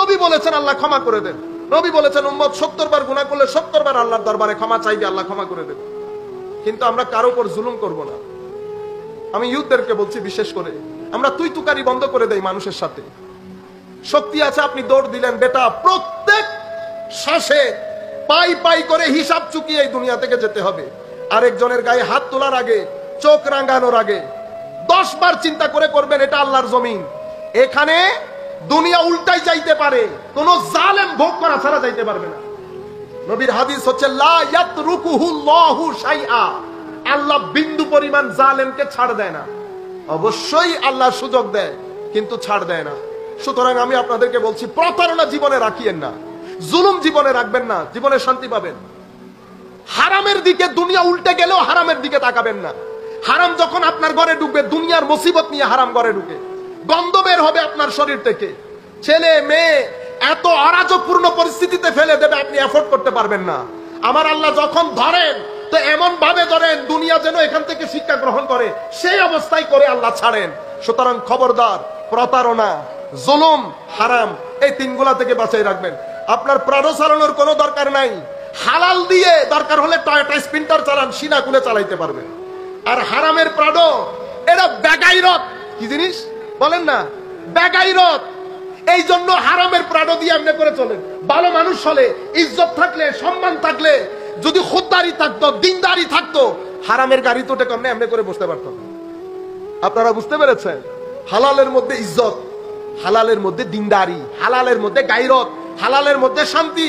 নবী বলেছেন আল্লাহ ক্ষমা করে দেন, নবী বলেছেন উম্মত 70 বার গুনাহ করলে 70 বার আল্লাহর দরবারে ক্ষমা চাইবে, আল্লাহ ক্ষমা করে দেবে। কিন্তু আমরা কারো উপর জুলুম করব না। আমি ইউথদেরকে বলছি, বিশেষ করে আমরা তুই তুকারি বন্ধ করে দেই মানুষের সাথে। শক্তি আছে, আপনি দৌড় দিলেন, বেটা প্রত্যেক শ্বাসে পাই পাই করে হিসাব চুকিয়ে এই দুনিয়া থেকে যেতে হবে। আরেকজনের গায়ে হাত তোলার আগে, চোখ রাঙানোর আগে 10 বার চিন্তা করে করবেন, এটা আল্লাহর জমিন। এখানে দুনিয়া উল্টাই যাইতে পারে, কোন জালেম ভোগ করা ছাড়া যাইতে পারবে না। নবীর হাদিস হচ্ছে লা ইয়াতরুকুহুল্লাহু শাইআ, আল্লাহ বিন্দু পরিমাণ জালেমকে ছাড় দেয় না। অবশ্যই আল্লাহ সুযোগ দেয়, কিন্তু ছাড় দেয় না। সুতরাং আমি আপনাদেরকে বলছি, প্রতারণা জীবনে রাখিয়েন না, জুলুম জীবনে রাখবেন না, জীবনে শান্তি পাবেন। হারামের দিকে দুনিয়া উল্টে গেলেও হারামের দিকে তাকাবেন না। হারাম যখন আপনার ঘরে ঢুকবে, দুনিয়ার মুসিবত নিয়ে হারাম ঘরে ঢুকে, গন্ধ বের হবে আপনার শরীর থেকে, ছেলে মেয়ে এত অরাজকপূর্ণ পরিস্থিতিতে ফেলে দেবে, আপনি এফোর্ড করতে পারবেন না। আমার আল্লাহ যখন ধরেন তো এমন ভাবে ধরেন দুনিয়া যেন এখান থেকে শিক্ষা গ্রহণ করে, সেই অবস্থায় করে আল্লাহ ছাড়েন। সুতরাং খবরদার, প্রতারণা, জুলুম, হারাম, এই তিনগুলা থেকে বাঁচাই রাখবেন। আপনার প্রাণও চালানোর কোনো দরকার নাই, হালাল দিয়ে দরকার হলে টয়োটা স্পিন্টার চালান, সিনা খুলে চালাইতে পারবেন। আর হারামের প্রাণও এটা বেগাইরত, কি জিনিস বলেন না, বেগাইরত। এই জন্য হারামের প্রাণও দিয়ে এমনি করে চলেন। ভালো মানুষ হলে, ইজ্জত থাকলে, সম্মান থাকলে, যদি খুদদারি থাকতো, দিনদারি থাকতো, হারামের গাড়ি তো কেমনে এমনি করে বসতে পারতো। আপনারা বুঝতে পেরেছেন? হালালের মধ্যে ইজ্জত, হালালের মধ্যে দিনদারি, হালালের মধ্যে গায়রত, হালালের মধ্যে শান্তি,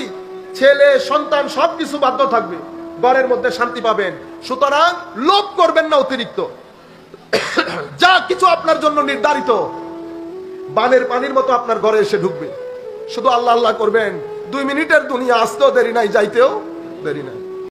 ছেলে সন্তান সবকিছু বাধ্য থাকবে, ঘরের মধ্যে শান্তি পাবেন। সুতরাং লোভ করবেন না অতিরিক্ত। যা কিছু আপনার জন্য নির্ধারিত বানের পানির মতো আপনার ঘরে এসে ঢুকবে। শুধু আল্লাহ আল্লাহ করবেন। 2 মিনিটের দুনিয়া, আসতেও দেরি নাই, যাইতেও দেরি নাই।